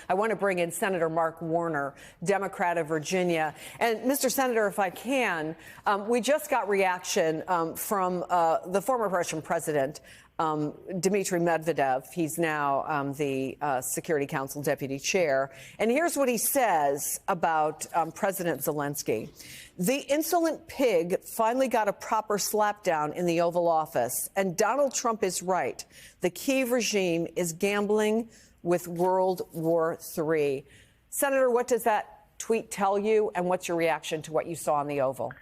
I want to bring in Senator Mark Warner, Democrat of Virginia. And Mr. Senator, if I can, we just got reaction from the former Russian president, Dmitry Medvedev. He's now the Security Council deputy chair. And here's what he says about President Zelensky. The insolent pig finally got a proper slapdown in the Oval Office. And Donald Trump is right. The Kyiv regime is gambling with World War III. Senator, what does that tweet tell you, and what's your reaction to what you saw in the Oval?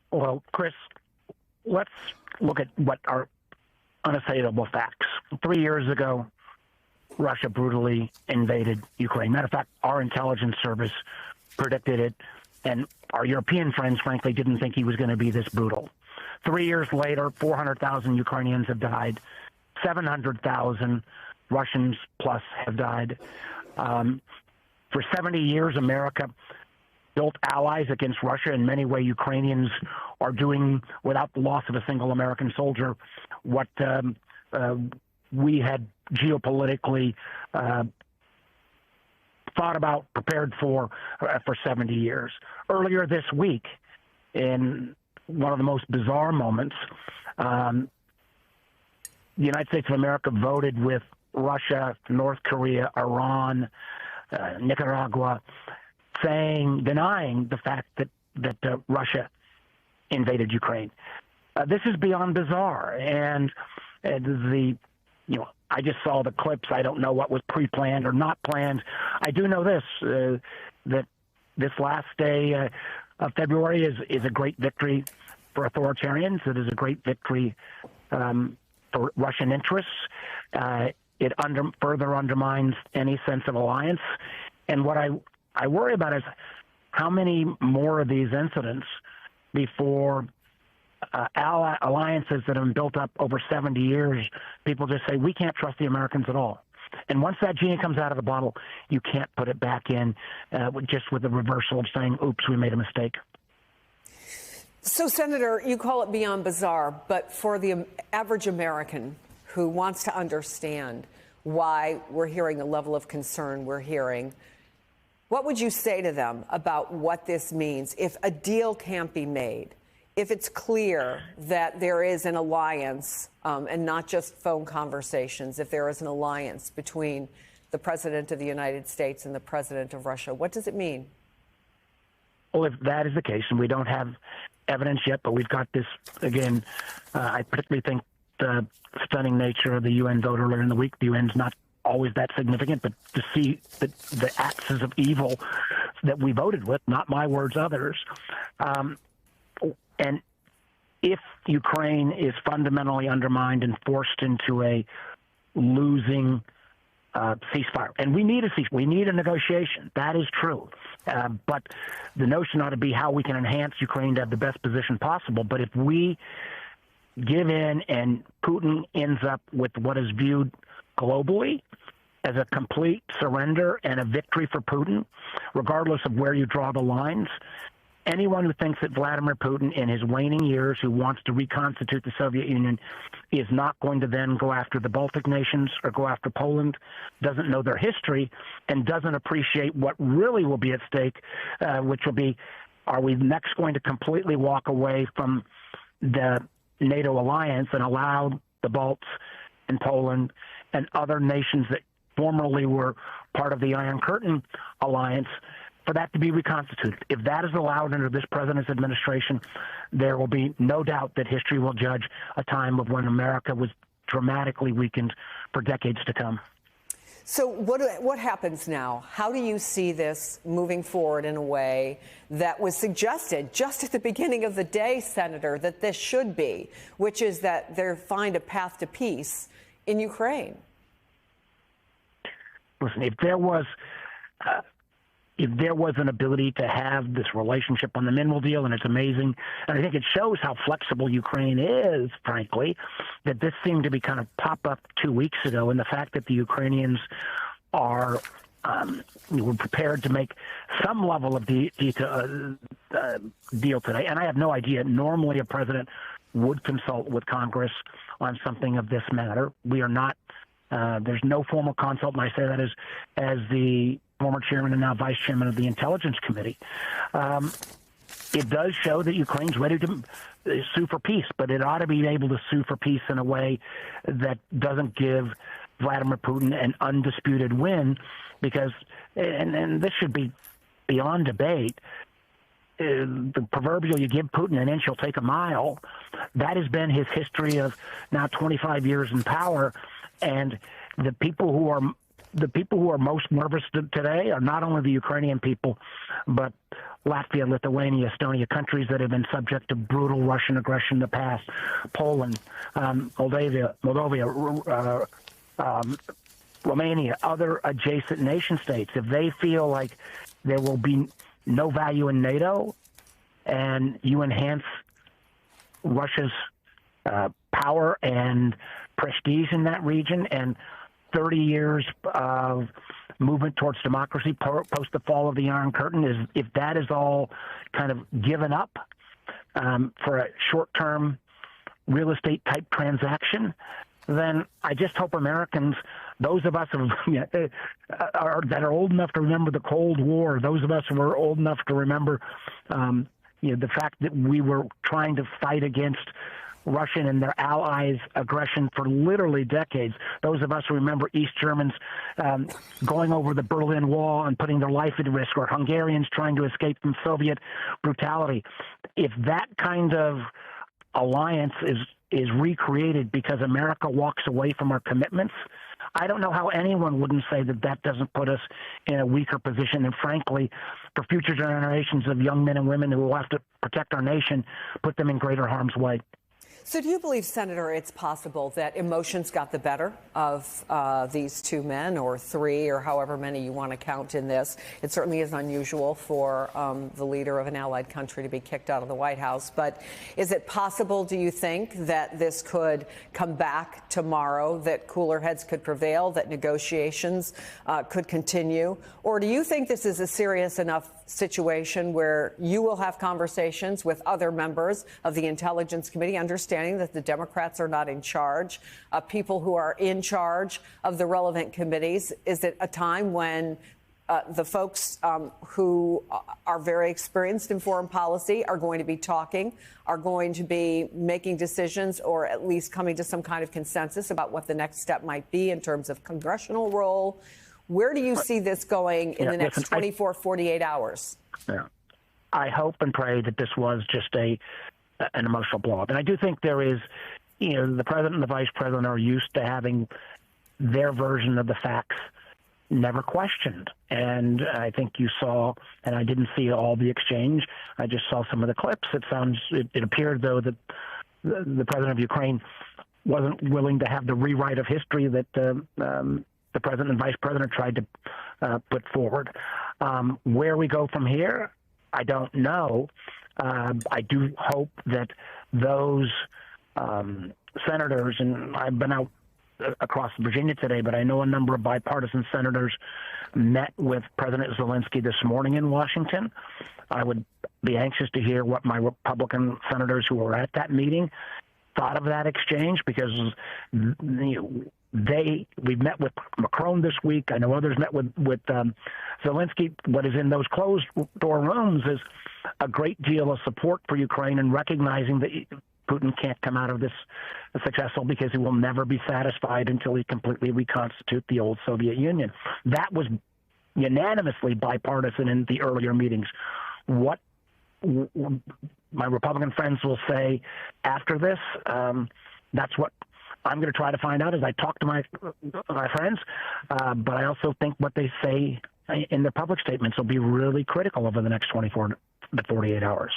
Well, Chris, let's look at what are unassailable facts. 3 years ago, Russia brutally invaded Ukraine. Matter of fact, our intelligence service predicted it, and our European friends, frankly, didn't think he was going to be this brutal. 3 years later, 400,000 Ukrainians have died, 700,000 Russians plus have died. For 70 years, America built allies against Russia. In many ways, Ukrainians are doing, without the loss of a single American soldier, what we had geopolitically thought about, prepared for 70 years. Earlier this week, in one of the most bizarre moments, the United States of America voted with Russia, North Korea, Iran, Nicaragua, denying the fact that Russia invaded Ukraine. This is beyond bizarre, and I just saw the clips. I don't know what was pre-planned or not planned. I do know this: that this last day of February is a great victory for authoritarians. It is a great victory for Russian interests. It further undermines any sense of alliance. And what I worry about is how many more of these incidents before alliances that have been built up over 70 years, people just say, we can't trust the Americans at all. And once that genie comes out of the bottle, you can't put it back in just with the reversal of saying, oops, we made a mistake. So, Senator, you call it beyond bizarre, but for the average American who wants to understand why we're hearing the level of concern we're hearing, what would you say to them about what this means if a deal can't be made, if it's clear that there is an alliance and not just phone conversations, if there is an alliance between the President of the United States and the President of Russia? What does it mean? Well, if that is the case, and we don't have evidence yet, but we've got this, again, I particularly think the stunning nature of the UN vote earlier in the week. The UN's not always that significant, but to see the axis of evil that we voted with, not my words, others. And if Ukraine is fundamentally undermined and forced into a losing ceasefire, and we need we need a negotiation. That is true. But the notion ought to be how we can enhance Ukraine to have the best position possible. But if we give in and Putin ends up with what is viewed globally as a complete surrender and a victory for Putin, regardless of where you draw the lines, anyone who thinks that Vladimir Putin, in his waning years, who wants to reconstitute the Soviet Union, is not going to then go after the Baltic nations or go after Poland, doesn't know their history, and doesn't appreciate what really will be at stake, which will be, are we next going to completely walk away from the NATO alliance and allow the Balts and Poland and other nations that formerly were part of the Iron Curtain alliance for that to be reconstituted? If that is allowed under this president's administration, there will be no doubt that history will judge a time of when America was dramatically weakened for decades to come. So what happens now? How do you see this moving forward in a way that was suggested just at the beginning of the day, Senator, that this should be, which is that they find a path to peace in Ukraine? Listen, if there was an ability to have this relationship on the mineral deal, and it's amazing, and I think it shows how flexible Ukraine is, frankly, that this seemed to be kind of pop up 2 weeks ago, and the fact that the Ukrainians were prepared to make some level of deal today. And I have no idea. Normally, a president would consult with Congress on something of this matter. We are not There's no formal consult, and I say that as the former chairman and now vice chairman of the Intelligence Committee. It does show that Ukraine's ready to sue for peace, but it ought to be able to sue for peace in a way that doesn't give Vladimir Putin an undisputed win, because, and this should be beyond debate, the proverbial you give Putin an inch, he'll take a mile. That has been his history of now 25 years in power, and the people who are most nervous today are not only the Ukrainian people, but Latvia, Lithuania, Estonia, countries that have been subject to brutal Russian aggression in the past, Poland, Moldova, Romania, other adjacent nation states. If they feel like there will be no value in NATO and you enhance Russia's power and prestige in that region, and 30 years of movement towards democracy post the fall of the Iron Curtain, if that is all kind of given up for a short-term real estate type transaction, then I just hope Americans, those of us that are old enough to remember the Cold War, those of us who are old enough to remember the fact that we were trying to fight against Russian and their allies' aggression for literally decades. Those of us who remember East Germans going over the Berlin Wall and putting their life at risk, or Hungarians trying to escape from Soviet brutality. If that kind of alliance is recreated because America walks away from our commitments, I don't know how anyone wouldn't say that doesn't put us in a weaker position. And frankly, for future generations of young men and women who will have to protect our nation, put them in greater harm's way. So do you believe, Senator, it's possible that emotions got the better of these two men, or three, or however many you want to count in this? It certainly is unusual for the leader of an allied country to be kicked out of the White House. But is it possible, do you think, that this could come back tomorrow, that cooler heads could prevail, that negotiations could continue? Or do you think this is a serious enough situation where you will have conversations with other members of the Intelligence Committee, understanding that the Democrats are not in charge, people who are in charge of the relevant committees? Is it a time when the folks who are very experienced in foreign policy are going to be talking, are going to be making decisions, or at least coming to some kind of consensus about what the next step might be in terms of congressional role? Where do you see this going in the next 24, 48 hours? Yeah. I hope and pray that this was just an emotional blow-up. And I do think there is, the president and the vice president are used to having their version of the facts never questioned. And I think you saw, and I didn't see all the exchange, I just saw some of the clips. It appeared, though, that the president of Ukraine wasn't willing to have the rewrite of history that the president and vice president tried to put forward. Where we go from here, I don't know. I do hope that those senators, and I've been out across Virginia today, but I know a number of bipartisan senators met with President Zelensky this morning in Washington. I would be anxious to hear what my Republican senators who were at that meeting thought of that exchange, because we've met with Macron this week. I know others met with Zelensky. What is in those closed door rooms is a great deal of support for Ukraine, and recognizing that Putin can't come out of this successful because he will never be satisfied until he completely reconstitute the old Soviet Union. That was unanimously bipartisan in the earlier meetings. What my Republican friends will say after this, that's what I'm going to try to find out as I talk to my friends. But I also think what they say in their public statements will be really critical over the next 24 to 48 hours.